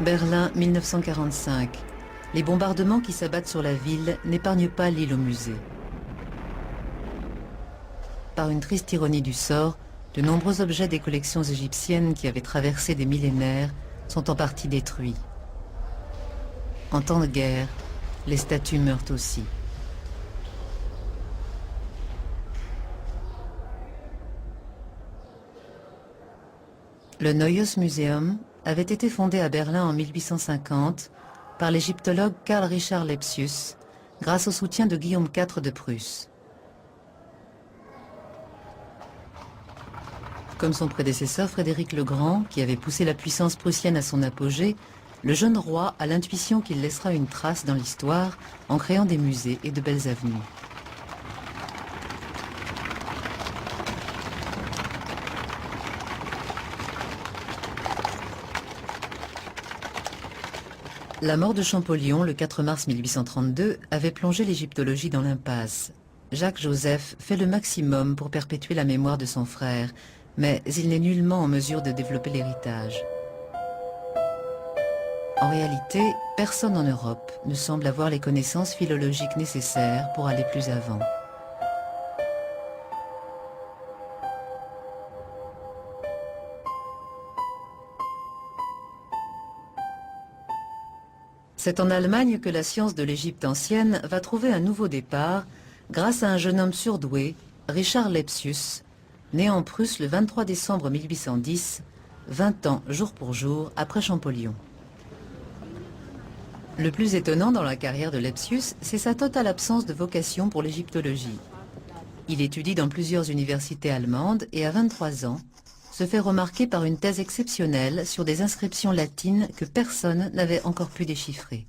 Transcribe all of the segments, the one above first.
Berlin, 1945. Les bombardements qui s'abattent sur la ville n'épargnent pas l'île au musée. Par une triste ironie du sort, de nombreux objets des collections égyptiennes qui avaient traversé des millénaires sont en partie détruits. En temps de guerre, les statues meurent aussi. Le Neues Museum avait été fondé à Berlin en 1850 par l'égyptologue Karl Richard Lepsius grâce au soutien de Guillaume IV de Prusse. Comme son prédécesseur Frédéric le Grand, qui avait poussé la puissance prussienne à son apogée, le jeune roi a l'intuition qu'il laissera une trace dans l'histoire en créant des musées et de belles avenues. La mort de Champollion, le 4 mars 1832, avait plongé l'égyptologie dans l'impasse. Jacques Joseph fait le maximum pour perpétuer la mémoire de son frère, mais il n'est nullement en mesure de développer l'héritage. En réalité, personne en Europe ne semble avoir les connaissances philologiques nécessaires pour aller plus avant. C'est en Allemagne que la science de l'Égypte ancienne va trouver un nouveau départ grâce à un jeune homme surdoué, Richard Lepsius, né en Prusse le 23 décembre 1810, 20 ans jour pour jour après Champollion. Le plus étonnant dans la carrière de Lepsius, c'est sa totale absence de vocation pour l'égyptologie. Il étudie dans plusieurs universités allemandes et à 23 ans, se fait remarquer par une thèse exceptionnelle sur des inscriptions latines que personne n'avait encore pu déchiffrer.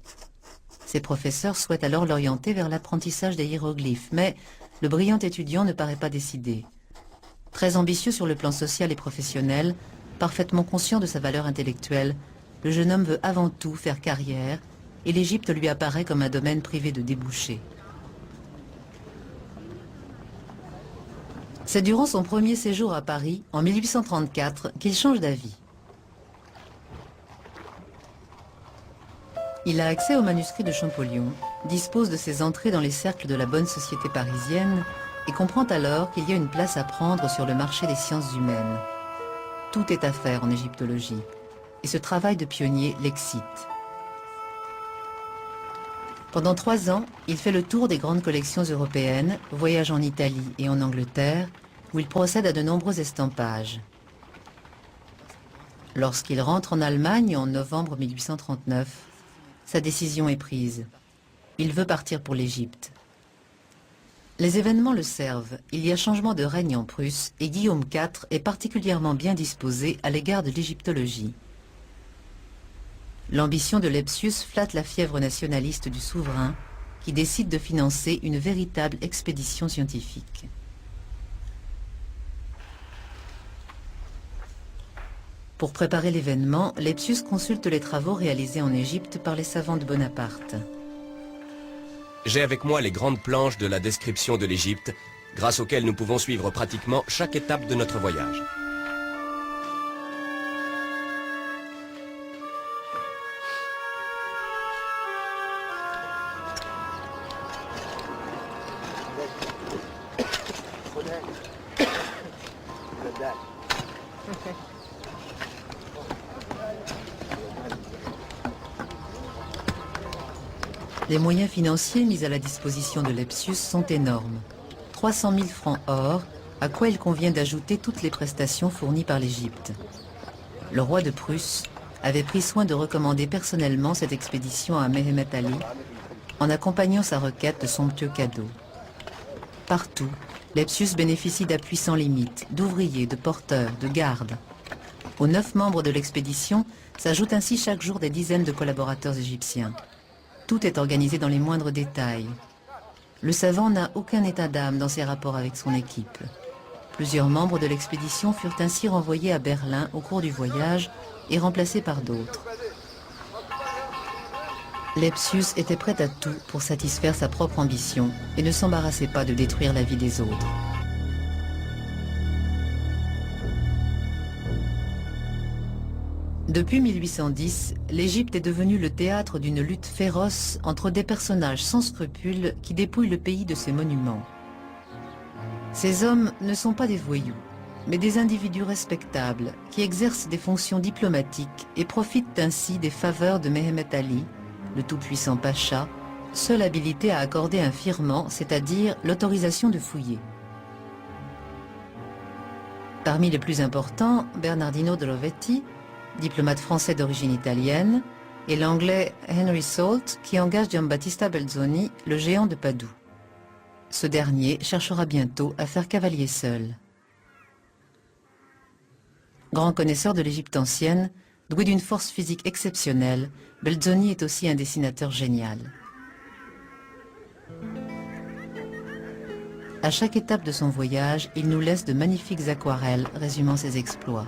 Ses professeurs souhaitent alors l'orienter vers l'apprentissage des hiéroglyphes, mais le brillant étudiant ne paraît pas décidé. Très ambitieux sur le plan social et professionnel, parfaitement conscient de sa valeur intellectuelle, le jeune homme veut avant tout faire carrière et l'Égypte lui apparaît comme un domaine privé de débouchés. C'est durant son premier séjour à Paris, en 1834, qu'il change d'avis. Il a accès aux manuscrits de Champollion, dispose de ses entrées dans les cercles de la bonne société parisienne et comprend alors qu'il y a une place à prendre sur le marché des sciences humaines. Tout est à faire en égyptologie, et ce travail de pionnier l'excite. Pendant 3 ans, il fait le tour des grandes collections européennes, voyage en Italie et en Angleterre, où il procède à de nombreux estampages. Lorsqu'il rentre en Allemagne en novembre 1839, sa décision est prise. Il veut partir pour l'Égypte. Les événements le servent. Il y a changement de règne en Prusse et Guillaume IV est particulièrement bien disposé à l'égard de l'égyptologie. L'ambition de Lepsius flatte la fièvre nationaliste du souverain qui décide de financer une véritable expédition scientifique. Pour préparer l'événement, Lepsius consulte les travaux réalisés en Égypte par les savants de Bonaparte. J'ai avec moi les grandes planches de la description de l'Égypte, grâce auxquelles nous pouvons suivre pratiquement chaque étape de notre voyage. Les moyens financiers mis à la disposition de Lepsius sont énormes. 300 000 francs or, à quoi il convient d'ajouter toutes les prestations fournies par l'Égypte. Le roi de Prusse avait pris soin de recommander personnellement cette expédition à Mehemet Ali, en accompagnant sa requête de somptueux cadeaux. Partout, Lepsius bénéficie d'appuis sans limite, d'ouvriers, de porteurs, de gardes. Aux 9 membres de l'expédition s'ajoutent ainsi chaque jour des dizaines de collaborateurs égyptiens. Tout est organisé dans les moindres détails. Le savant n'a aucun état d'âme dans ses rapports avec son équipe. Plusieurs membres de l'expédition furent ainsi renvoyés à Berlin au cours du voyage et remplacés par d'autres. Lepsius était prêt à tout pour satisfaire sa propre ambition et ne s'embarrassait pas de détruire la vie des autres. Depuis 1810, l'Égypte est devenue le théâtre d'une lutte féroce entre des personnages sans scrupules qui dépouillent le pays de ses monuments. Ces hommes ne sont pas des voyous, mais des individus respectables qui exercent des fonctions diplomatiques et profitent ainsi des faveurs de Mehemet Ali, le tout-puissant pacha, seul habilité à accorder un firman, c'est-à-dire l'autorisation de fouiller. Parmi les plus importants, Bernardino de Rovetti, diplomate français d'origine italienne, et l'anglais Henry Salt qui engage Giambattista Belzoni, le géant de Padoue. Ce dernier cherchera bientôt à faire cavalier seul. Grand connaisseur de l'Égypte ancienne, doué d'une force physique exceptionnelle, Belzoni est aussi un dessinateur génial. À chaque étape de son voyage, il nous laisse de magnifiques aquarelles résumant ses exploits.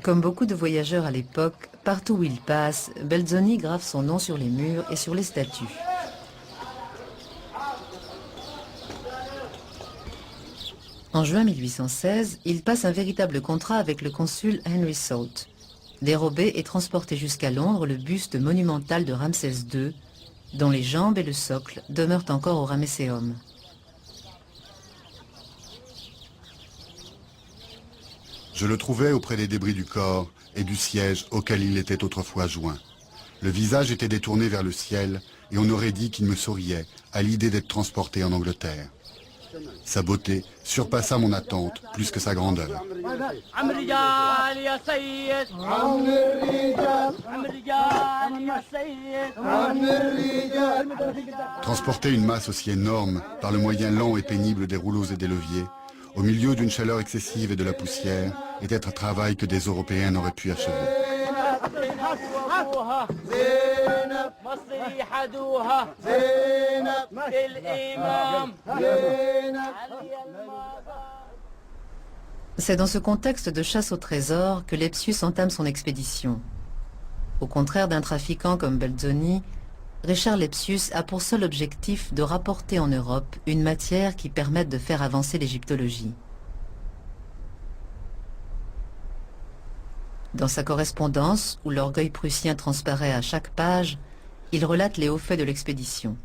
Comme beaucoup de voyageurs à l'époque, partout où il passe, Belzoni grave son nom sur les murs et sur les statues. En juin 1816, il passe un véritable contrat avec le consul Henry Salt. Dérober et transporter jusqu'à Londres le buste monumental de Ramsès II, dont les jambes et le socle demeurent encore au Ramesséum. Je le trouvais auprès des débris du corps et du siège auquel il était autrefois joint. Le visage était détourné vers le ciel et on aurait dit qu'il me souriait à l'idée d'être transporté en Angleterre. Sa beauté surpassa mon attente plus que sa grandeur. Transporter une masse aussi énorme par le moyen lent et pénible des rouleaux et des leviers, au milieu d'une chaleur excessive et de la poussière, était un travail que des Européens n'auraient pu achever. C'est dans ce contexte de chasse au trésor que Lepsius entame son expédition. Au contraire d'un trafiquant comme Belzoni, Richard Lepsius a pour seul objectif de rapporter en Europe une matière qui permette de faire avancer l'égyptologie. Dans sa correspondance, où l'orgueil prussien transparaît à chaque page, il relate les hauts faits de l'expédition.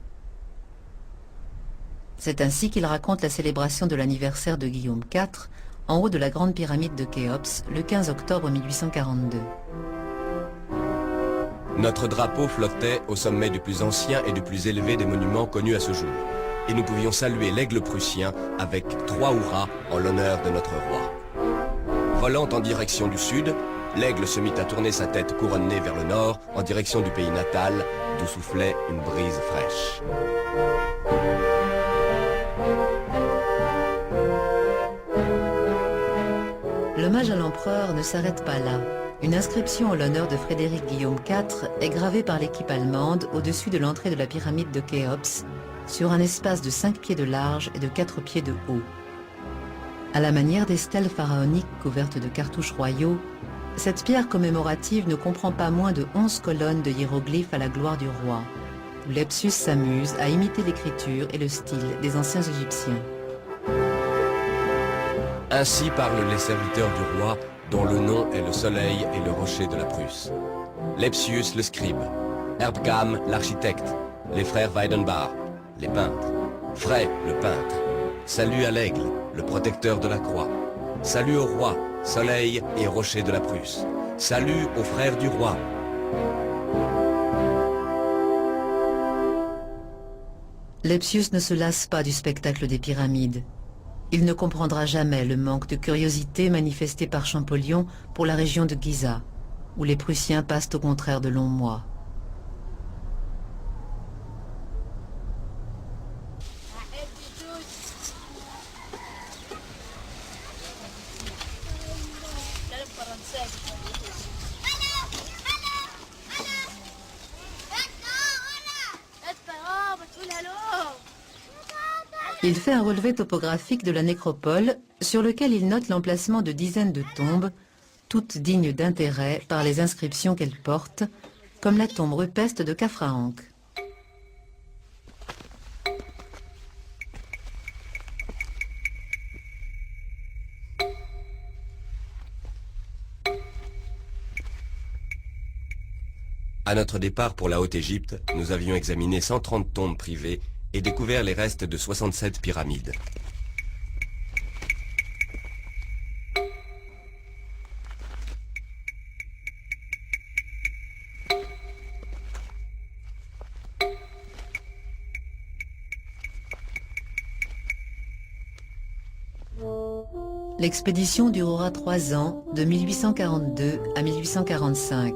C'est ainsi qu'il raconte la célébration de l'anniversaire de Guillaume IV en haut de la grande pyramide de Khéops le 15 octobre 1842. Notre drapeau flottait au sommet du plus ancien et du plus élevé des monuments connus à ce jour. Et nous pouvions saluer l'aigle prussien avec 3 hurrahs en l'honneur de notre roi. Volant en direction du sud, l'aigle se mit à tourner sa tête couronnée vers le nord en direction du pays natal, d'où soufflait une brise fraîche. L'hommage à l'empereur ne s'arrête pas là. Une inscription en l'honneur de Frédéric Guillaume IV est gravée par l'équipe allemande au-dessus de l'entrée de la pyramide de Khéops, sur un espace de 5 pieds de large et de 4 pieds de haut. À la manière des stèles pharaoniques couvertes de cartouches royaux, cette pierre commémorative ne comprend pas moins de 11 colonnes de hiéroglyphes à la gloire du roi, où Lepsius s'amuse à imiter l'écriture et le style des anciens Égyptiens. Ainsi parlent les serviteurs du roi, dont le nom est le soleil et le rocher de la Prusse. Lepsius le scribe, Erdgam l'architecte, les frères Weidenbach, les peintres, Frey le peintre, salut à l'aigle, le protecteur de la croix, salut au roi, soleil et rocher de la Prusse, salut aux frères du roi. Lepsius ne se lasse pas du spectacle des pyramides. Il ne comprendra jamais le manque de curiosité manifesté par Champollion pour la région de Giza, où les Prussiens passent au contraire de longs mois. Il fait un relevé topographique de la nécropole sur lequel il note l'emplacement de dizaines de tombes, toutes dignes d'intérêt par les inscriptions qu'elles portent, comme la tombe rupestre de Khafra Ankh. À notre départ pour la Haute-Égypte, nous avions examiné 130 tombes privées et découvert les restes de 67 pyramides. L'expédition durera 3 ans, de 1842 à 1845.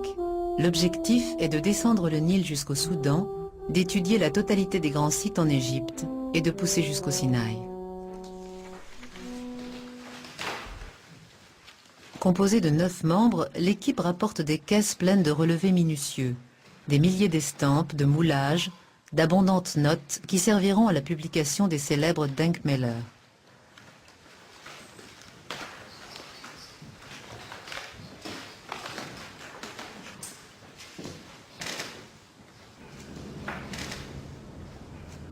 L'objectif est de descendre le Nil jusqu'au Soudan, d'étudier la totalité des grands sites en Égypte et de pousser jusqu'au Sinaï. Composée de 9 membres, l'équipe rapporte des caisses pleines de relevés minutieux, des milliers d'estampes, de moulages, d'abondantes notes qui serviront à la publication des célèbres Denkmäler.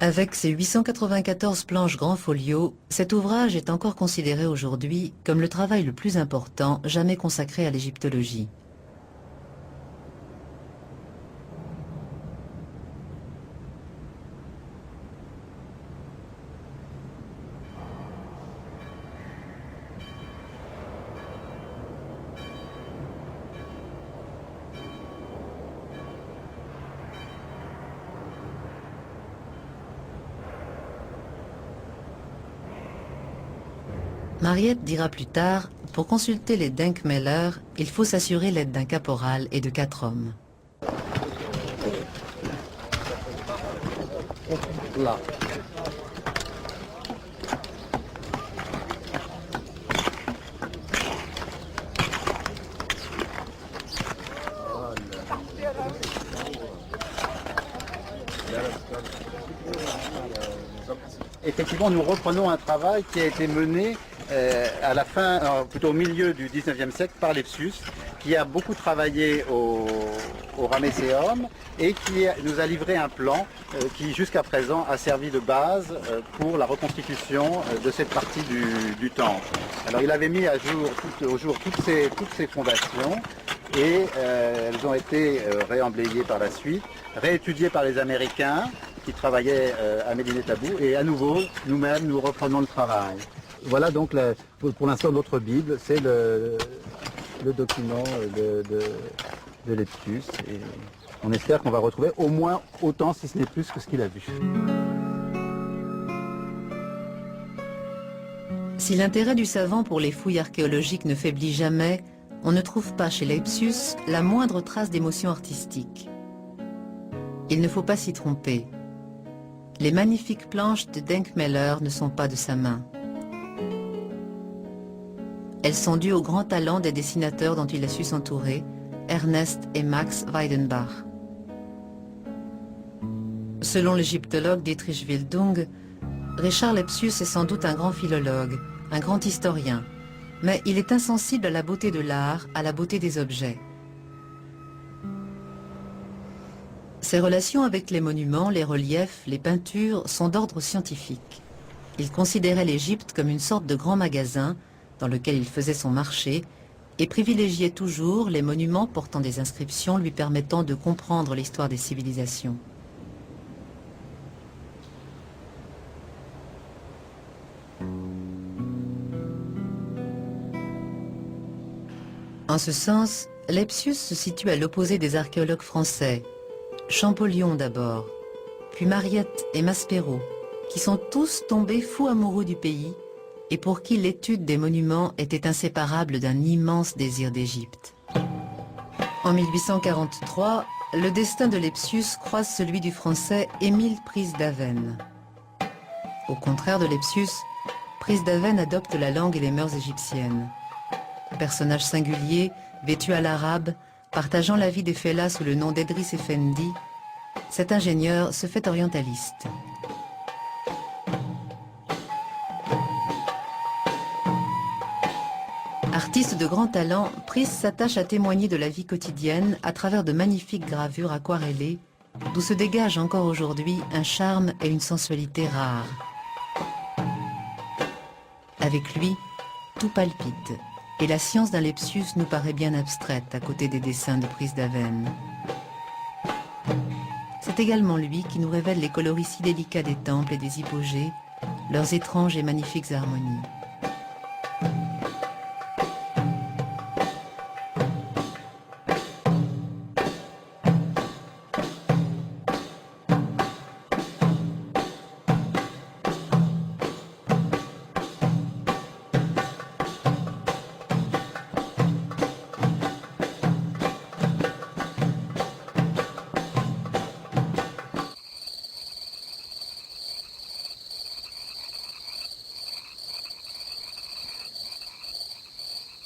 Avec ses 894 planches grand folio, cet ouvrage est encore considéré aujourd'hui comme le travail le plus important jamais consacré à l'égyptologie. Mariette dira plus tard, pour consulter les Denkmäler, il faut s'assurer l'aide d'un caporal et de 4 hommes. Là. Effectivement, nous reprenons un travail qui a été mené à la fin, plutôt au milieu du 19e siècle par Lepsius, qui a beaucoup travaillé au Ramesséum et qui nous a livré un plan qui jusqu'à présent a servi de base pour la reconstitution de cette partie du temple. Alors il avait mis au jour toutes ces fondations et elles ont été réemblayées par la suite, réétudiées par les Américains qui travaillaient à Médine Tabou, et à nouveau, nous-mêmes, nous reprenons le travail. Voilà donc pour l'instant notre Bible, c'est le document de Lepsius, et on espère qu'on va retrouver au moins autant, si ce n'est plus, que ce qu'il a vu. Si l'intérêt du savant pour les fouilles archéologiques ne faiblit jamais, on ne trouve pas chez Lepsius la moindre trace d'émotion artistique. Il ne faut pas s'y tromper. Les magnifiques planches de Denkmäler ne sont pas de sa main. Elles sont dues au grand talent des dessinateurs dont il a su s'entourer, Ernest et Max Weidenbach. Selon l'égyptologue Dietrich Wildung, Richard Lepsius est sans doute un grand philologue, un grand historien, mais il est insensible à la beauté de l'art, à la beauté des objets. Ses relations avec les monuments, les reliefs, les peintures sont d'ordre scientifique. Il considérait l'Égypte comme une sorte de grand magasin dans lequel il faisait son marché et privilégiait toujours les monuments portant des inscriptions lui permettant de comprendre l'histoire des civilisations. En ce sens, Lepsius se situe à l'opposé des archéologues français, Champollion d'abord, puis Mariette et Maspero, qui sont tous tombés fous amoureux du pays et pour qui l'étude des monuments était inséparable d'un immense désir d'Égypte. En 1843, le destin de Lepsius croise celui du français Émile Prisdaven. Au contraire de Lepsius, Prisdaven adopte la langue et les mœurs égyptiennes. Personnage singulier, vêtu à l'arabe, partageant la vie des fellahs sous le nom d'Edris Effendi, cet ingénieur se fait orientaliste. Artiste de grand talent, Pris s'attache à témoigner de la vie quotidienne à travers de magnifiques gravures aquarellées, d'où se dégage encore aujourd'hui un charme et une sensualité rares. Avec lui, tout palpite, et la science d'un Lepsius nous paraît bien abstraite à côté des dessins de Prisdaven. C'est également lui qui nous révèle les coloris si délicats des temples et des hypogées, leurs étranges et magnifiques harmonies.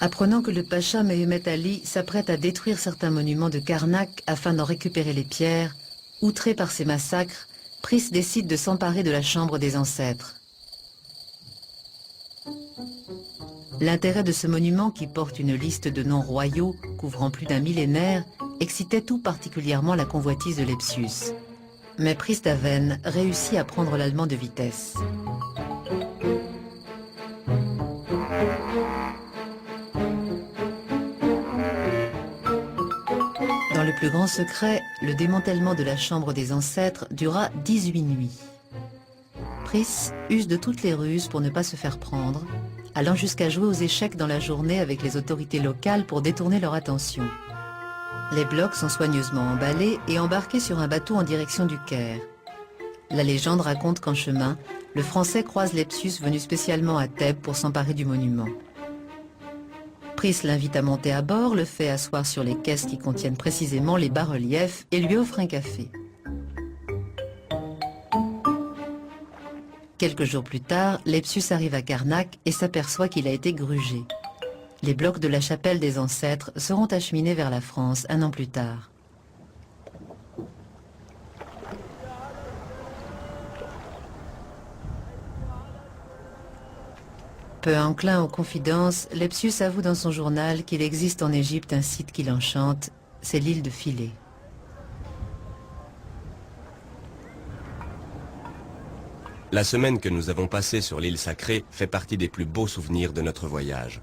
Apprenant que le pacha Mehemet Ali s'apprête à détruire certains monuments de Karnak afin d'en récupérer les pierres, outré par ces massacres, Pris décide de s'emparer de la chambre des ancêtres. L'intérêt de ce monument, qui porte une liste de noms royaux couvrant plus d'un millénaire, excitait tout particulièrement la convoitise de Lepsius. Mais Pris d'Aven réussit à prendre l'allemand de vitesse. Dans le plus grand secret, le démantèlement de la chambre des ancêtres dura 18 nuits. Pris use de toutes les ruses pour ne pas se faire prendre, allant jusqu'à jouer aux échecs dans la journée avec les autorités locales pour détourner leur attention. Les blocs sont soigneusement emballés et embarqués sur un bateau en direction du Caire. La légende raconte qu'en chemin, le Français croise Lepsius venu spécialement à Thèbes pour s'emparer du monument. Pris l'invite à monter à bord, le fait asseoir sur les caisses qui contiennent précisément les bas-reliefs et lui offre un café. Quelques jours plus tard, Lepsius arrive à Karnak et s'aperçoit qu'il a été grugé. Les blocs de la chapelle des ancêtres seront acheminés vers la France un an plus tard. Peu enclin aux confidences, Lepsius avoue dans son journal qu'il existe en Égypte un site qui l'enchante, c'est l'île de Philæ. La semaine que nous avons passée sur l'île sacrée fait partie des plus beaux souvenirs de notre voyage.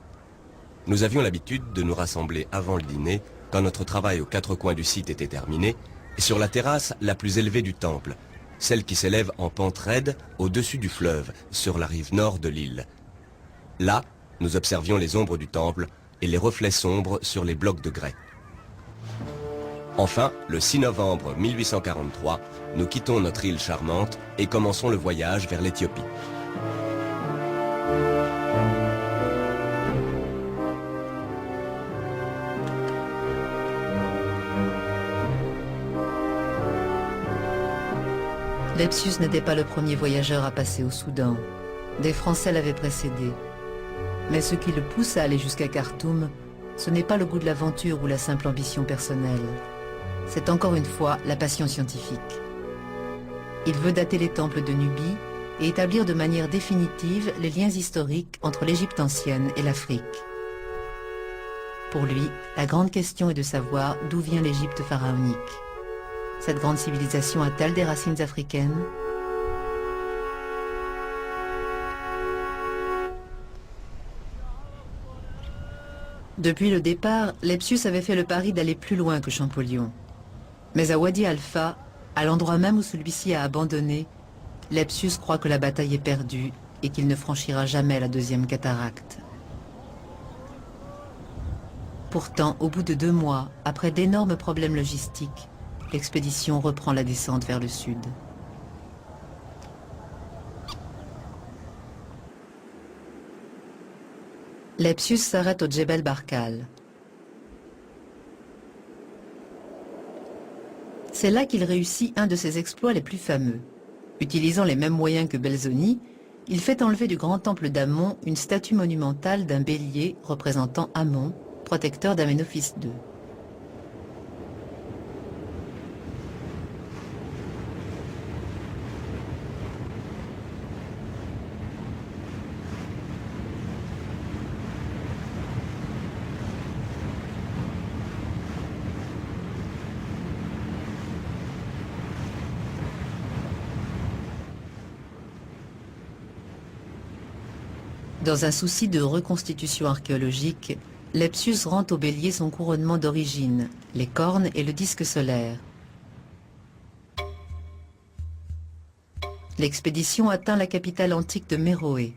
Nous avions l'habitude de nous rassembler avant le dîner, quand notre travail aux quatre coins du site était terminé, et sur la terrasse la plus élevée du temple, celle qui s'élève en pente raide au-dessus du fleuve, sur la rive nord de l'île. Là, nous observions les ombres du temple et les reflets sombres sur les blocs de grès. Enfin, le 6 novembre 1843, nous quittons notre île charmante et commençons le voyage vers l'Éthiopie. Lepsius n'était pas le premier voyageur à passer au Soudan. Des Français l'avaient précédé. Mais ce qui le pousse à aller jusqu'à Khartoum, ce n'est pas le goût de l'aventure ou la simple ambition personnelle. C'est encore une fois la passion scientifique. Il veut dater les temples de Nubie et établir de manière définitive les liens historiques entre l'Égypte ancienne et l'Afrique. Pour lui, la grande question est de savoir d'où vient l'Égypte pharaonique. Cette grande civilisation a-t-elle des racines africaines ? Depuis le départ, Lepsius avait fait le pari d'aller plus loin que Champollion. Mais à Wadi Halfa, à l'endroit même où celui-ci a abandonné, Lepsius croit que la bataille est perdue et qu'il ne franchira jamais la deuxième cataracte. Pourtant, au bout de 2 mois, après d'énormes problèmes logistiques, l'expédition reprend la descente vers le sud. Lepsius s'arrête au Djebel Barkal. C'est là qu'il réussit un de ses exploits les plus fameux. Utilisant les mêmes moyens que Belzoni, il fait enlever du grand temple d'Amon une statue monumentale d'un bélier représentant Amon, protecteur d'Aménophis II. Dans un souci de reconstitution archéologique, Lepsius rend au bélier son couronnement d'origine, les cornes et le disque solaire. L'expédition atteint la capitale antique de Méroé.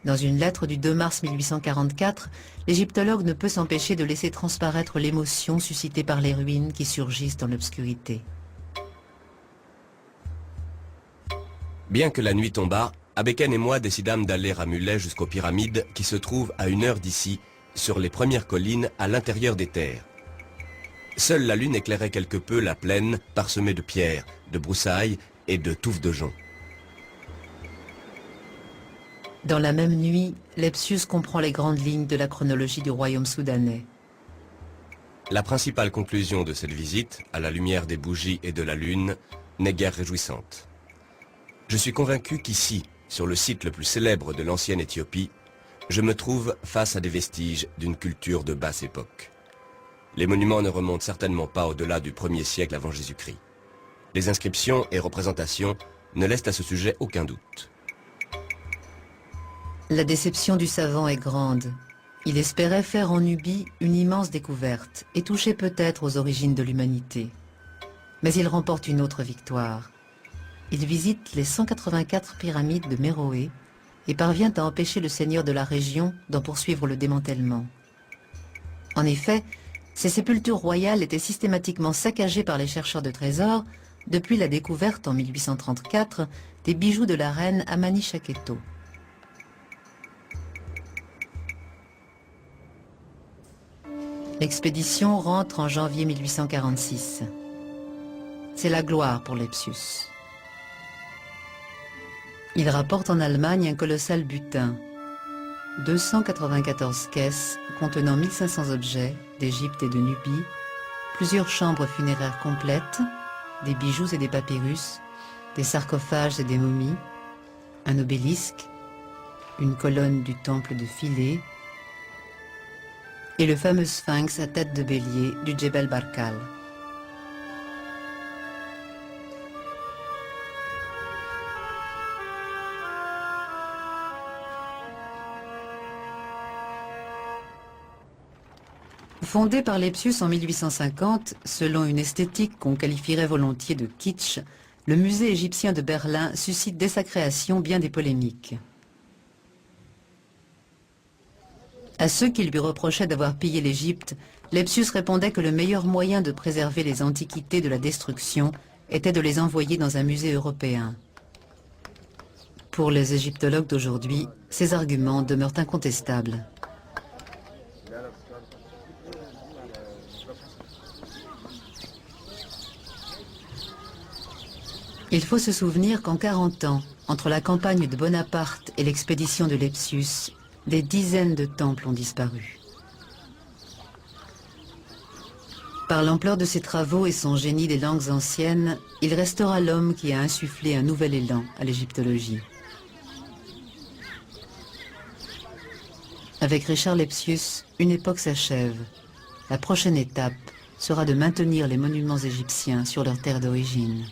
Dans une lettre du 2 mars 1844, l'égyptologue ne peut s'empêcher de laisser transparaître l'émotion suscitée par les ruines qui surgissent dans l'obscurité. Bien que la nuit tombât, Abeken et moi décidâmes d'aller à mulet jusqu'aux pyramides qui se trouvent à 1 heure d'ici, sur les premières collines à l'intérieur des terres. Seule la lune éclairait quelque peu la plaine parsemée de pierres, de broussailles et de touffes de joncs. Dans la même nuit, Lepsius comprend les grandes lignes de la chronologie du royaume soudanais. La principale conclusion de cette visite, à la lumière des bougies et de la lune, n'est guère réjouissante. Je suis convaincu qu'ici, sur le site le plus célèbre de l'ancienne Éthiopie, je me trouve face à des vestiges d'une culture de basse époque. Les monuments ne remontent certainement pas au-delà du 1er siècle avant Jésus-Christ. Les inscriptions et représentations ne laissent à ce sujet aucun doute. La déception du savant est grande. Il espérait faire en Nubie une immense découverte et toucher peut-être aux origines de l'humanité. Mais il remporte une autre victoire. Il visite les 184 pyramides de Méroé et parvient à empêcher le seigneur de la région d'en poursuivre le démantèlement. En effet, ces sépultures royales étaient systématiquement saccagées par les chercheurs de trésors depuis la découverte en 1834 des bijoux de la reine Amani Shaketo. L'expédition rentre en janvier 1846. C'est la gloire pour Lepsius. Il rapporte en Allemagne un colossal butin. 294 caisses contenant 1500 objets d'Égypte et de Nubie, plusieurs chambres funéraires complètes, des bijoux et des papyrus, des sarcophages et des momies, un obélisque, une colonne du temple de Philæ, et le fameux sphinx à tête de bélier du Djebel Barkal. Fondé par Lepsius en 1850, selon une esthétique qu'on qualifierait volontiers de kitsch, le musée égyptien de Berlin suscite dès sa création bien des polémiques. À ceux qui lui reprochaient d'avoir pillé l'Égypte, Lepsius répondait que le meilleur moyen de préserver les antiquités de la destruction était de les envoyer dans un musée européen. Pour les égyptologues d'aujourd'hui, ces arguments demeurent incontestables. Il faut se souvenir qu'en 40 ans, entre la campagne de Bonaparte et l'expédition de Lepsius, des dizaines de temples ont disparu. Par l'ampleur de ses travaux et son génie des langues anciennes, il restera l'homme qui a insufflé un nouvel élan à l'égyptologie. Avec Richard Lepsius, une époque s'achève. La prochaine étape sera de maintenir les monuments égyptiens sur leur terre d'origine.